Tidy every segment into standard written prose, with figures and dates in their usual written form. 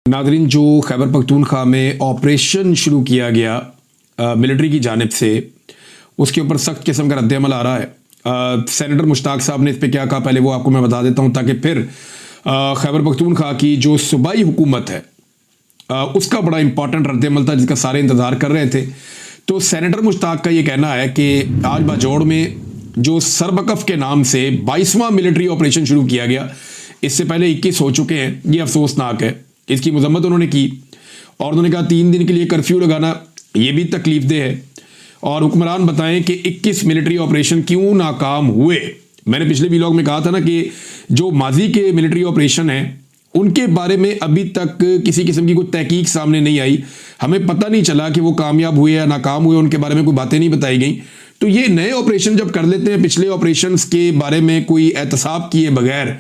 Nadreen, जो खैबर पख्तूनख्वा में operation शुरू किया गया मिलिट्री की जानिब से, उसके ऊपर सख्त किस्म का रद्द-ए-अमल आ रहा है। सेनेटर मुश्ताक साहब ने इस पर क्या कहा, पहले वो आपको मैं बता देता हूँ ताकि फिर खैबर पख्तूनख्वा की जो सूबाई हुकूमत है उसका बड़ा इंपॉर्टेंट रद्द-ए-अमल था जिसका सारे इंतज़ार कर रहे थे। तो सेनेटर मुश्ताक का ये कहना है कि आज बाजोड़ में जो सरबकफ के नाम से 22वां मिलिट्री ऑपरेशन शुरू किया गया, इससे पहले 21 हो चुके हैं। ये अफसोसनाक है। इसकी मजम्मत उन्होंने की और उन्होंने कहा 3 दिन के लिए कर्फ्यू लगाना ये भी तकलीफदेह है और हुक्मरान बताएं कि 21 मिलिट्री ऑपरेशन क्यों नाकाम हुए। मैंने पिछले व्लॉग में कहा था ना कि जो माजी के मिलिट्री ऑपरेशन हैं उनके बारे में अभी तक किसी किस्म की कोई तहकीक सामने नहीं आई। हमें पता नहीं चला कि वो कामयाब हुए या नाकाम हुए, उनके बारे में कोई बातें नहीं बताई गई। तो ये नए ऑपरेशन जब कर लेते हैं पिछले ऑपरेशंस के बारे में कोई एहतसाब किए बगैर,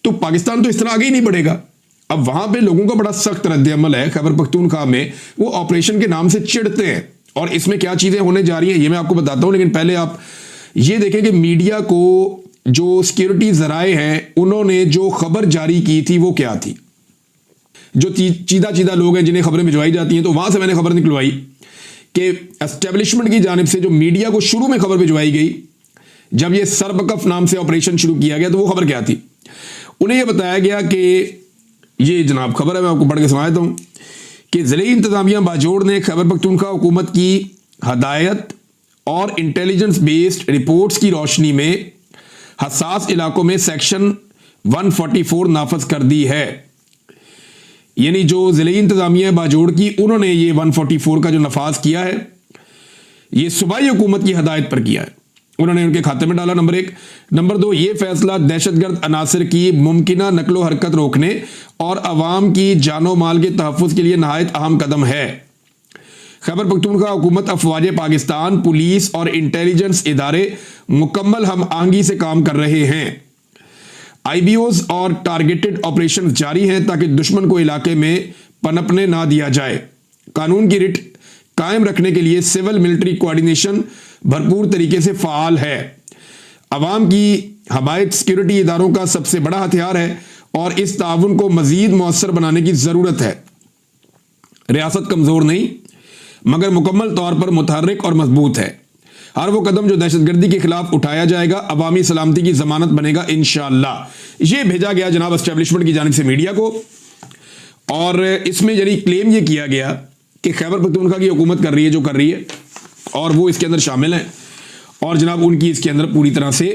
तो पाकिस्तान तो इस तरह आगे ही नहीं बढ़ेगा। अब वहां पे लोगों का बड़ा सख्त रद्द-ए-अमल है। खैबर पख्तूनख्वा में वो ऑपरेशन के नाम से चिढ़ते हैं और इसमें क्या चीजें होने जा रही हैं ये मैं आपको बताता हूं, लेकिन पहले आप ये देखें कि मीडिया को जो सिक्योरिटी जराए हैं उन्होंने जो खबर जारी की थी वो क्या थी। जो चीदा चीदा लोग हैं जिन्हें खबरें भिजवाई जाती हैं, तो वहां से मैंने खबर निकलवाई कि एस्टेब्लिशमेंट की जानिब से जो मीडिया को शुरू में खबर भिजवाई गई जब ये सरबकफ नाम से ऑपरेशन शुरू किया गया, तो वो खबर क्या थी। उन्हें यह बताया गया कि ये जनाब खबर है, मैं आपको पढ़ के सुना देता हूं कि ज़िले इंतजामिया बाजोड़ ने खैबर पख्तूनख्वा हुकूमत की हदायत और इंटेलिजेंस बेस्ड रिपोर्ट्स की रोशनी में हसास इलाकों में सेक्शन 144 नाफज कर दी है। यानी जो ज़िले इंतजामिया बाजोड़ की, उन्होंने ये 144 का जो नफाज किया है ये सूबाई हुकूमत की हदायत पर किया है, उन्होंने उनके खाते में डाला। नंबर 1। नंबर 2, ये फैसला दहशतगर्द अनासर की मुमकिना नकलो हरकत रोकने और अवाम की जानो माल के तहफ़्फ़ुज़ के लिए नहायत अहम कदम है। खैबर पख्तूनख्वा हुकूमत, अफवाज पाकिस्तान, पुलिस और इंटेलिजेंस इदारे मुकम्मल हम आहंगी से काम कर रहे हैं। IBOs और टारगेटेड ऑपरेशन जारी हैं ताकि दुश्मन को इलाके में पनपने ना दिया जाए। कानून की रिट कायम रखने के लिए सिविल मिलिट्री कोऑर्डिनेशन भरपूर तरीके से फाल है। अवाम की हमायत सिक्योरिटी इदारों का सबसे बड़ा हथियार है और इस ताउन को मजीद मौसर बनाने की जरूरत है। रियासत कमजोर नहीं मगर मुकम्मल तौर पर मुतहर्रिक और मजबूत है। हर वो कदम जो दहशतगर्दी के खिलाफ उठाया जाएगा अवामी सलामती की जमानत बनेगा इंशाअल्लाह। ये भेजा गया जनाब एस्टेब्लिशमेंट की जानिब से मीडिया को और इसमें यानी क्लेम ये किया गया कि खैबर पख्तूनख्वा की हुकूमत कर रही है जो कर रही है और वो इसके अंदर शामिल हैं और जनाब उनकी इसके अंदर पूरी तरह से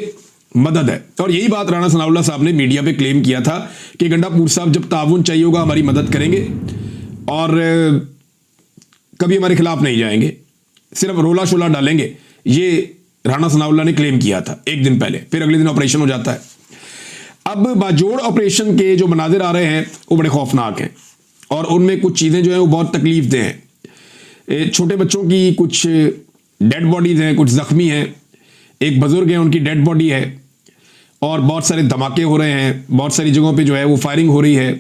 मदद है। और यही बात राणा सनाउल्लाह साहब ने मीडिया पे क्लेम किया था कि गंडापुर साहब जब ताउन चाहिए होगा हमारी मदद करेंगे और कभी हमारे खिलाफ नहीं जाएंगे, सिर्फ रोला शोला डालेंगे। ये राणा सनाउल्लाह ने क्लेम किया था एक दिन पहले, फिर अगले दिन ऑपरेशन हो जाता है। अब बाजोड़ ऑपरेशन के जो मनाजिर आ रहे हैं वो बड़े खौफनाक हैं और उनमें कुछ चीज़ें जो हैं वो बहुत तकलीफदेह हैं। छोटे बच्चों की कुछ डेड बॉडीज हैं, कुछ जख्मी हैं, एक बुजुर्ग है उनकी डेड बॉडी है और बहुत सारे धमाके हो रहे हैं, बहुत सारी जगहों पे जो है वो फायरिंग हो रही है।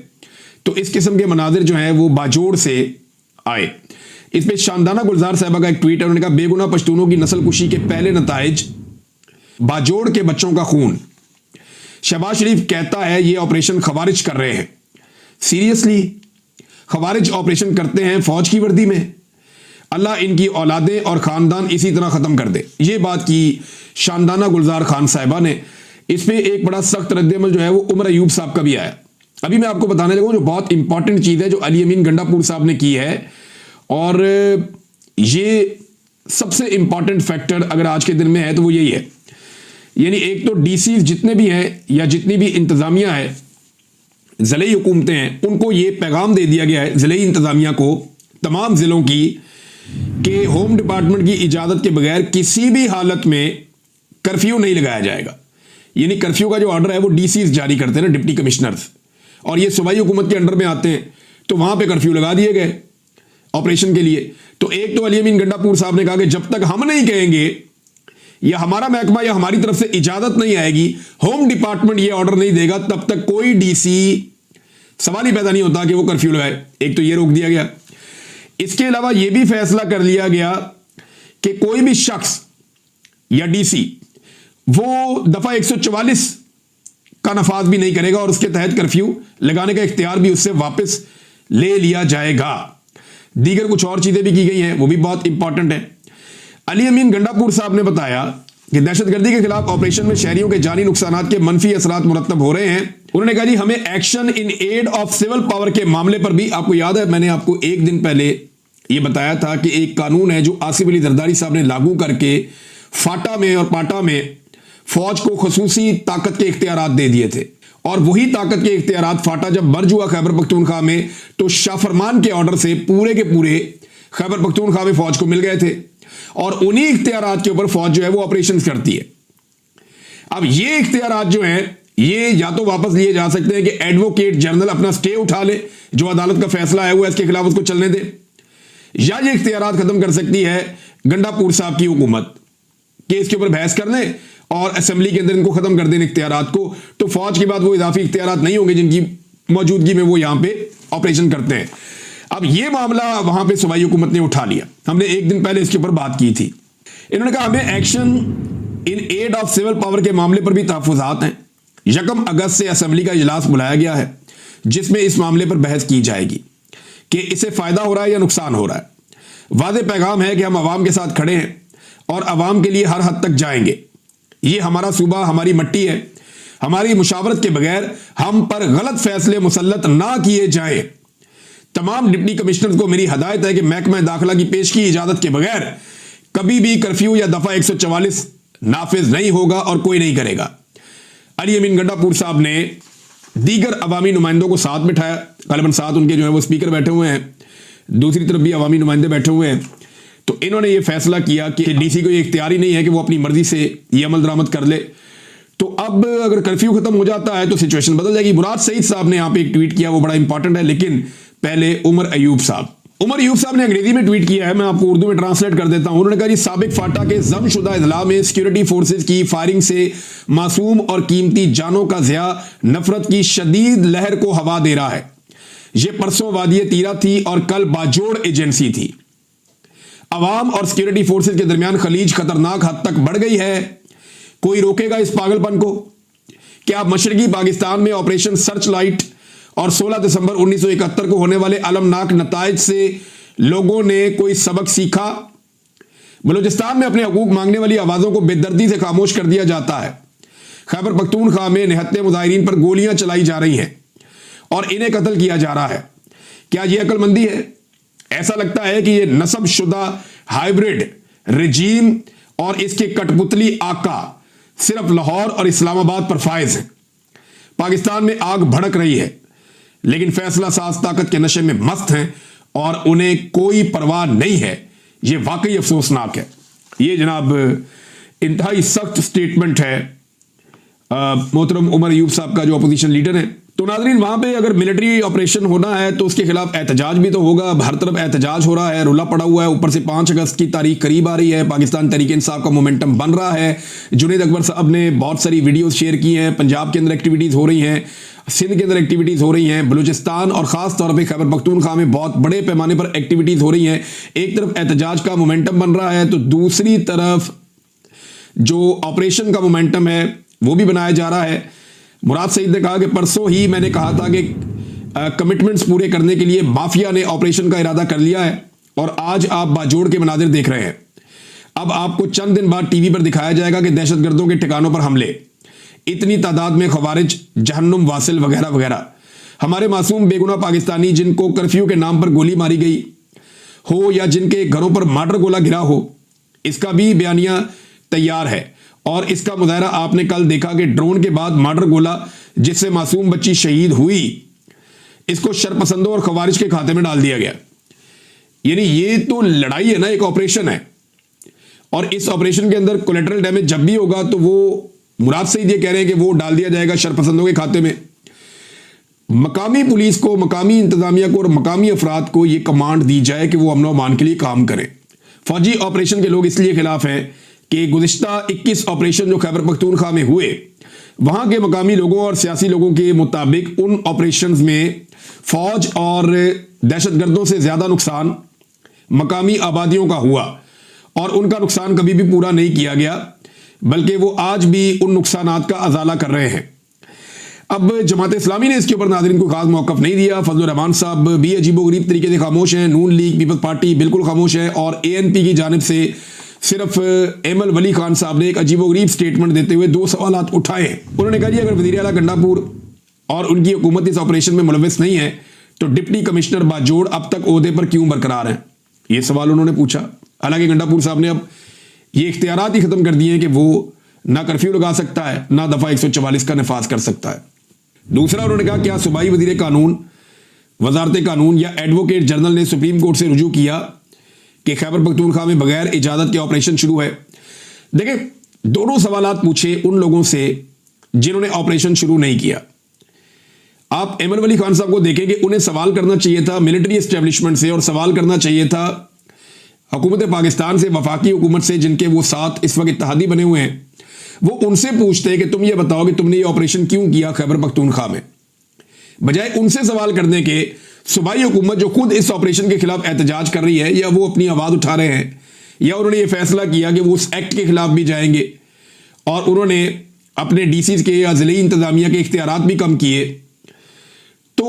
तो इस किस्म के मनाजिर जो हैं वो बाजोड़ से आए। इस पर शानदाना गुलजार साहबा का एक ट्वीट है, उन्होंने कहा बेगुनाह पश्तूनों की नस्ल कुशी के पहले नताइज बाजोड़ के बच्चों का खून। शहबाज शरीफ कहता है ये ऑपरेशन खवारिज कर रहे हैं। सीरियसली खवारिज ऑपरेशन करते हैं फौज की वर्दी में? अल्लाह इनकी औलादें और ख़ानदान इसी तरह ख़त्म कर दे। ये बात की शानदाना गुलजार खान साहिबा ने। इस पर एक बड़ा सख्त रद्द-ए-अमल जो है वो उमर अयूब साहब का भी आया। अभी मैं आपको बताने लगा जो बहुत इंपॉर्टेंट चीज़ है जो अली अमीन गंडापुर साहब ने की है और ये सबसे इंपॉर्टेंट फैक्टर अगर आज के दिन में है तो वो यही है। यानी एक तो DC जितने भी हैं या जितनी भी इंतज़ामिया है, ज़िले हुकूमतें हैं, उनको ये पैगाम दे दिया गया है ज़िले इंतज़ामिया को, तमाम ज़िलों की, कि होम डिपार्टमेंट की इजाज़त के बगैर किसी भी हालत में कर्फ्यू नहीं लगाया जाएगा। यानी कर्फ्यू का जो ऑर्डर है वो DC जारी करते हैं ना, डिप्टी कमिश्नर्स, और ये सूबाई हुकूमत के अंडर में आते हैं, तो वहां पे कर्फ्यू लगा दिए गए ऑपरेशन के लिए। तो एक तो अली अमीन गंडापुर साहब ने कहा कि जब तक हम नहीं कहेंगे या हमारा महकमा या हमारी तरफ से इजाजत नहीं आएगी, होम डिपार्टमेंट ये ऑर्डर नहीं देगा, तब तक कोई DC सवाल ही पैदा नहीं होता कि वो कर्फ्यू लगाए। एक तो ये रोक दिया गया। इसके अलावा यह भी फैसला कर लिया गया कि कोई भी शख्स या DC वो दफा 144 का नफाज भी नहीं करेगा और उसके तहत कर्फ्यू लगाने का इख्तियार भी उससे वापस ले लिया जाएगा। दीगर कुछ और चीजें भी की गई हैं, वो भी बहुत इंपॉर्टेंट है। अली अमीन गंडापुर साहब ने बताया कि दहशतगर्दी के खिलाफ ऑपरेशन में शहरियों के जानी नुकसानात के मनफी असरात मुरतब हो रहे हैं। उन्होंने कहा जी हमें action in aid of civil power के मामले पर भी, आपको याद है मैंने आपको एक दिन पहले यह बताया था कि एक कानून है जो आसिफ अली जरदारी साहब ने लागू करके फाटा में और पाटा में फौज को खसूसी ताकत के इख्तियारात दे दिए थे, और वही ताकत के इख्तियारात फाटा जब मर्ज हुआ खैबर पख्तूनख्वा में तो शाह फरमान के ऑर्डर से पूरे के पूरे खैबर पख्तूनख्वा में फौज को मिल गए थे, और उन्हीं इख्तियारात के ऊपर फौज जो है वो ऑपरेशन करती है। अब ये इख्तियारात जो हैं ये या तो वापस लिए जा सकते हैं कि एडवोकेट जनरल अपना स्टे उठा ले, जो अदालत का फैसला है वो इसके खिलाफ उसको चलने दे, या ये इख्तियारात खत्म कर सकती है गंडापुर साहब की हुकूमत कि इसके ऊपर बहस कर ले और असेंबली के अंदर इनको खत्म कर दें इख्तियारात को, तो फौज के बाद वो इजाफी इख्तियारात नहीं होंगे जिनकी मौजूदगी में वो यहां पे ऑपरेशन करते हैं। अब ये मामला वहां पे सूबाई हुकूमत ने उठा लिया, हमने एक दिन पहले इसके ऊपर बात की थी। इन्होंने कहा हमें action in aid of civil power के मामले पर भी तहफुजात हैं। 1 अगस्त से असेंबली का इजलास बुलाया गया है जिसमें इस मामले पर बहस की जाएगी कि इससे फायदा हो रहा है या नुकसान हो रहा है। वाज़ेह पैगाम है कि हम अवाम के साथ खड़े हैं और अवाम के लिए हर हद तक जाएंगे। ये हमारा सूबा, हमारी मट्टी है, हमारी मुशावरत के बगैर हम पर गलत फैसले मुसल्लत ना किए जाए। तमाम डिप्टी कमिश्नर को मेरी हदायत है कि महकमा दाखिला की पेशगी इजाजत के बगैर कभी भी कर्फ्यू या दफा 144 नाफिज नहीं होगा और कोई नहीं करेगा। अली अमीन गंडापुर साहब ने दीगर अवामी नुमाइंदों को साथ बिठाया, गालिबन साथ उनके जो है वो स्पीकर बैठे हुए हैं, दूसरी तरफ भी अवामी नुमाइंदे बैठे हुए हैं। तो इन्होंने ये फैसला किया कि डीसी को ये इख्तियार ही नहीं है कि वो अपनी मर्जी से ये अमल दरामद कर ले। तो अब अगर कर्फ्यू खत्म हो जाता है तो सिचुएशन बदल जाएगी। मुराद सईद साहब ने यहां पे एक ट्वीट किया, वो बड़ा इंपॉर्टेंट है, लेकिन पहले उमर अयूब साहब ने अंग्रेजी में ट्वीट किया है, मैं आपको उर्दू में ट्रांसलेट कर देता हूं। उन्होंने कहा जी साबिक फाटा के जब्तशुदा इजला में सिक्योरिटी फोर्सेज की फायरिंग से मासूम और कीमती जानों का ज़िया नफरत की शदीद लहर को हवा दे रहा है। यह परसों वादिय तीरा थी और कल बाजोड़ एजेंसी थी। अवाम और सिक्योरिटी फोर्सेज के दरमियान खलीज खतरनाक हद तक बढ़ गई है। कोई रोकेगा इस पागलपन को? क्या मशरकी पाकिस्तान में ऑपरेशन सर्च लाइट और 16 दिसंबर 1971 को होने वाले अलमनाक नताइज से लोगों ने कोई सबक सीखा? बलूचिस्तान में अपने हकूक मांगने वाली आवाजों को बेदर्दी से खामोश कर दिया जाता है। खैबर पख्तूनख्वा में निहत्ते मुजाहिरीन पर गोलियां चलाई जा रही हैं और इन्हें कत्ल किया जा रहा है। क्या यह अक्लमंदी है? ऐसा लगता है कि यह नस्ब शुदा हाइब्रिड रजीम और इसके कठपुतली आका सिर्फ लाहौर और इस्लामाबाद पर फायज है। पाकिस्तान में आग भड़क रही है लेकिन फैसला साज ताकत के नशे में मस्त हैं और उन्हें कोई परवाह नहीं है। यह वाकई अफसोसनाक है। यह जनाब इंतहाई सख्त स्टेटमेंट है मोहतरम उमर अयूब साहब का, जो अपोजिशन लीडर है। तो नाज़रीन, वहां पे अगर मिलिट्री ऑपरेशन होना है तो उसके खिलाफ एहतजाज भी तो होगा। हर तरफ एहतजाज हो रहा है, रुला पड़ा हुआ है। ऊपर से 5 अगस्त की तारीख करीब आ रही है, पाकिस्तान तहरीक इंसाफ का मोमेंटम बन रहा है। जुनैद अकबर साहब ने बहुत सारी वीडियोस शेयर की हैं। पंजाब के अंदर एक्टिविटीज़ हो रही हैं, सिंध के अंदर एक्टिविटीज़ हो रही हैं, बलूचिस्तान और ख़ास तौर पर खैबर पख्तूनख्वा में बहुत बड़े पैमाने पर एक्टिविटीज़ हो रही हैं। एक तरफ एहतजाज का मोमेंटम बन रहा है तो दूसरी तरफ जो ऑपरेशन का मोमेंटम है वो भी बनाया जा रहा है। मुराद सईद ने कहा कि परसों ही मैंने कहा था कि कमिटमेंट्स पूरे करने के लिए माफिया ने ऑपरेशन का इरादा कर लिया है और आज आप बाजोड़ के मनाजिर देख रहे हैं। अब आपको चंद दिन बाद टीवी पर दिखाया जाएगा कि दहशतगर्दों के ठिकानों पर हमले, इतनी तादाद में खवारिज, जहन्नुम वासिल वगैरह वगैरह। हमारे मासूम बेगुनाह पाकिस्तानी जिनको कर्फ्यू के नाम पर गोली मारी गई हो या जिनके घरों पर मार्टर गोला गिरा हो, इसका भी बयानिया तैयार है। और इसका मुजाहरा आपने कल देखा कि ड्रोन के बाद मार्डर गोला जिससे मासूम बच्ची शहीद हुई, इसको शरपसंदों और खवारिज के खाते में डाल दिया गया। यानी ये तो लड़ाई है ना, एक ऑपरेशन है और इस ऑपरेशन के अंदर कोलेटरल डैमेज जब भी होगा तो वो मुराद सईद ये कह रहे हैं कि वो डाल दिया जाएगा शरपसंदों के खाते में। मकामी पुलिस को, मकामी इंतजामिया को और मकामी अफराद को यह कमांड दी जाए कि वो अमन व अमान के लिए काम करें। फौजी ऑपरेशन के लोग इसलिए खिलाफ हैं कि गुज़िश्ता 21 ऑपरेशन जो खैबर पख्तूनख्वा में हुए, वहां के मकामी लोगों और सियासी लोगों के मुताबिक उन ऑपरेशंस में फौज और दहशतगर्दों से ज्यादा नुकसान मकामी आबादियों का हुआ और उनका नुकसान कभी भी पूरा नहीं किया गया, बल्कि वो आज भी उन नुकसानात का अजाला कर रहे हैं। अब जमात इस्लामी ने इसके ऊपर नाज़रीन को खास मौक़िफ़ नहीं दिया। फजलुर रहमान साहब भी अजीबोगरीब तरीके से खामोश हैं, नून लीग पीपल्स पार्टी बिल्कुल खामोश है, और ANP की जानिब से सिर्फ एमल वली खान साहब ने एक अजीबोगरीब स्टेटमेंट देते हुए 2 सवालात उठाए हैं। उन्होंने कहा जी अगर वज़ीर आला गंडापुर और उनकी हुकूमत इस ऑपरेशन में मुलव्वस नहीं है तो डिप्टी कमिश्नर बाजोड़ अब तक ओहदे पर क्यों बरकरार हैं, ये सवाल उन्होंने पूछा। हालांकि गंडापुर साहब ने अब ये इख्तियारात ही खत्म कर दिए हैं कि वो ना कर्फ्यू लगा सकता है ना दफा 144 का नफाज कर सकता है। दूसरा उन्होंने कहा क्या सूबाई वजीर कानून, वजारत कानून या एडवोकेट जनरल ने सुप्रीम कोर्ट से रुजू किया कि खैबर पख्तूनख्वा में बगैर इजाजत के ऑपरेशन शुरू है। देखिए दोनों सवालात पूछे उन लोगों से जिन्होंने ऑपरेशन शुरू नहीं किया। आप एमल वली खान साहब को देखें कि उन्हें सवाल करना चाहिए था मिलिट्री एस्टेब्लिशमेंट से, और सवाल करना चाहिए था हुकूमत पाकिस्तान से, वफाकी हुकूमत से, जिनके वो साथ इस वक्त इत्तेहादी बने हुए हैं। वो उनसे पूछते कि तुम ये बताओ कि तुमने ये ऑपरेशन क्यों किया खैबर पख्तूनख्वा में, बजाय उनसे सवाल करने के सूबाई हुकूमत जो खुद इस ऑपरेशन के खिलाफ एहतजाज कर रही है या वो अपनी आवाज़ उठा रहे हैं या उन्होंने ये फैसला किया कि वो उस एक्ट के खिलाफ भी जाएंगे और उन्होंने अपने DCs के या ज़िली इंतजामिया के इख्तियारात भी कम किए। तो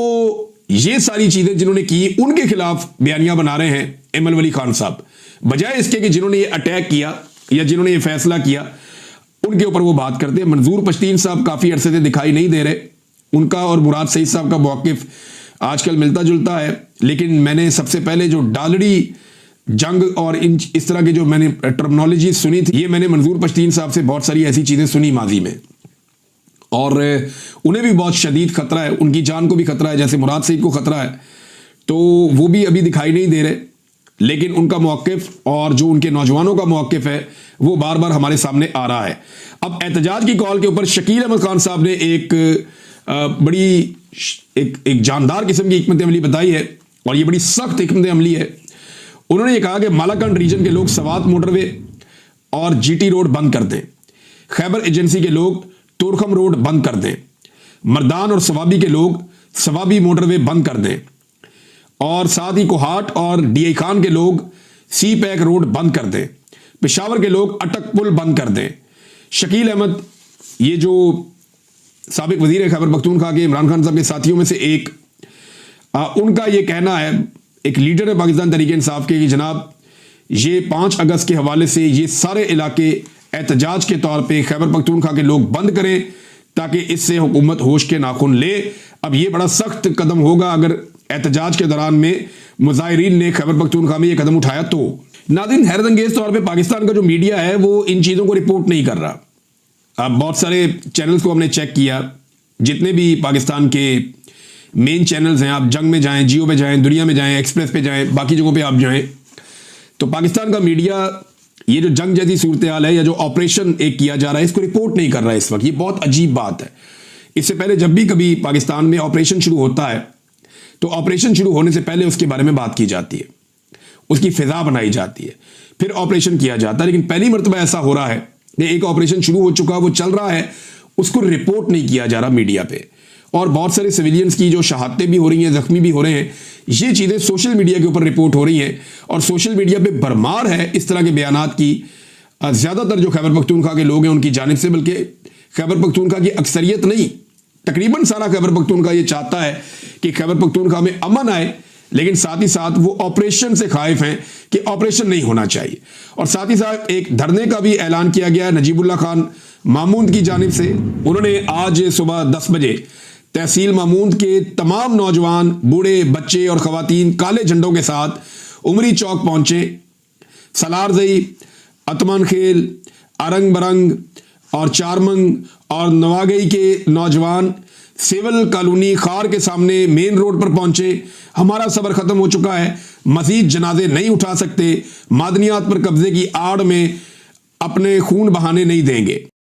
ये सारी चीज़ें जिन्होंने की उनके खिलाफ बयानियां बना रहे हैं एमल वली खान साहब, बजाय इसके कि जिन्होंने ये अटैक किया या जिन्होंने ये फैसला किया उनके ऊपर वो बात करते हैं। मंजूर पश्तीन साहब काफ़ी अरसे से दिखाई नहीं दे रहे, उनका और मुराद सईद साहब का मौक़िफ़ आजकल मिलता जुलता है, लेकिन मैंने सबसे पहले जो डालड़ी जंग और इस तरह की जो मैंने टर्मिनोलॉजी सुनी थी, ये मैंने मंजूर पश्तीन साहब से बहुत सारी ऐसी चीज़ें सुनी माजी में, और उन्हें भी बहुत शदीद खतरा है, उनकी जान को भी खतरा है जैसे मुराद सईद को खतरा है। तो वो भी अभी दिखाई नहीं दे रहे, लेकिन उनका मौक़िफ़ और जो उनके नौजवानों का मौक़िफ़ है वो बार बार हमारे सामने आ रहा है। अब एहतजाज की कॉल के ऊपर शकील अहमद खान साहब ने एक बड़ी एक जानदार किस्म की हिकमत अमली बताई है, और ये बड़ी सख्त हिकमत अमली है। उन्होंने ये कहा कि मालाकंड रीजन के लोग सवात मोटरवे और GT रोड बंद कर दें, खैबर एजेंसी के लोग तुरखम रोड बंद कर दें, मर्दान और सवाबी के लोग सवाबी मोटरवे बंद कर दें, और साथ ही कोहाट और DI खान के लोग सी पैक रोड बंद कर दें, पेशावर के लोग अटक पुल बंद कर दें। शकील अहमद ये जो साबिक वजीर खैबर पख्तूनख्वा के इमरान खान साहब के साथियों में से एक, उनका ये कहना है, एक लीडर है पाकिस्तान तहरीक इंसाफ के, कि जनाब ये 5 अगस्त के हवाले से ये सारे इलाके एहतजाज के तौर पे खैबर पख्तूनख्वा के लोग बंद करें ताकि इससे हुकूमत होश के नाखून ले। अब ये बड़ा सख्त कदम होगा अगर एहतजाज के दौरान में मुजाहिरीन ने खैबर पख्तूनख्वा में ये कदम उठाया तो। नाज़रीन हैरत अंगेज तौर पे पाकिस्तान का जो मीडिया है वो इन चीज़ों को रिपोर्ट नहीं कर रहा। अब बहुत सारे चैनल्स को हमने चेक किया, जितने भी पाकिस्तान के मेन चैनल्स हैं, आप जंग में जाएं, जियो पे जाएं, दुनिया में जाएं, एक्सप्रेस पे जाएं, बाकी जगहों पे आप जाएं, तो पाकिस्तान का मीडिया ये जो जंग जैसी सूरत हाल है या जो ऑपरेशन एक किया जा रहा है इसको रिपोर्ट नहीं कर रहा है इस वक्त। ये बहुत अजीब बात है। इससे पहले जब भी कभी पाकिस्तान में ऑपरेशन शुरू होता है तो ऑपरेशन शुरू होने से पहले उसके बारे में बात की जाती है, उसकी फिजा बनाई जाती है, फिर ऑपरेशन किया जाता है। लेकिन पहली मरतबा ऐसा हो रहा है कि एक ऑपरेशन शुरू हो चुका, वो चल रहा है, उसको रिपोर्ट नहीं किया जा रहा मीडिया पे, और बहुत सारे सिविलियंस की जो शहादतें भी हो रही हैं, जख्मी भी हो रहे हैं, ये चीज़ें सोशल मीडिया के ऊपर रिपोर्ट हो रही हैं, और सोशल मीडिया पे भरमार है इस तरह के बयानात की। ज़्यादातर जो खैबर पख्तूनख्वा के लोग हैं उनकी जानिब से, बल्कि खैबर पख्तूनख्वा की अक्सरियत नहीं, तकरीबन सारा खैबर पख्तूनख्वा ये चाहता है कि खैबर पख्तूनख्वा में अमन आए, लेकिन साथ ही साथ वो ऑपरेशन से खाइफ हैं कि ऑपरेशन नहीं होना चाहिए। और साथ ही साथ एक धरने का भी ऐलान किया गया नजीबुल्लाह खान मामूद की जानिब से। उन्होंने आज सुबह 10 बजे तहसील मामूद के तमाम नौजवान, बूढ़े, बच्चे और ख़वातीन काले झंडों के साथ उमरी चौक पहुंचे। सलारजई, अतमान खेल, अरंग बरंग और चारमंग और नवागई के नौजवान सिविल कॉलोनी खार के सामने मेन रोड पर पहुंचे। हमारा सबर खत्म हो चुका है, मजीद जनाजे नहीं उठा सकते, मादनियात पर कब्जे की आड़ में अपने खून बहाने नहीं देंगे।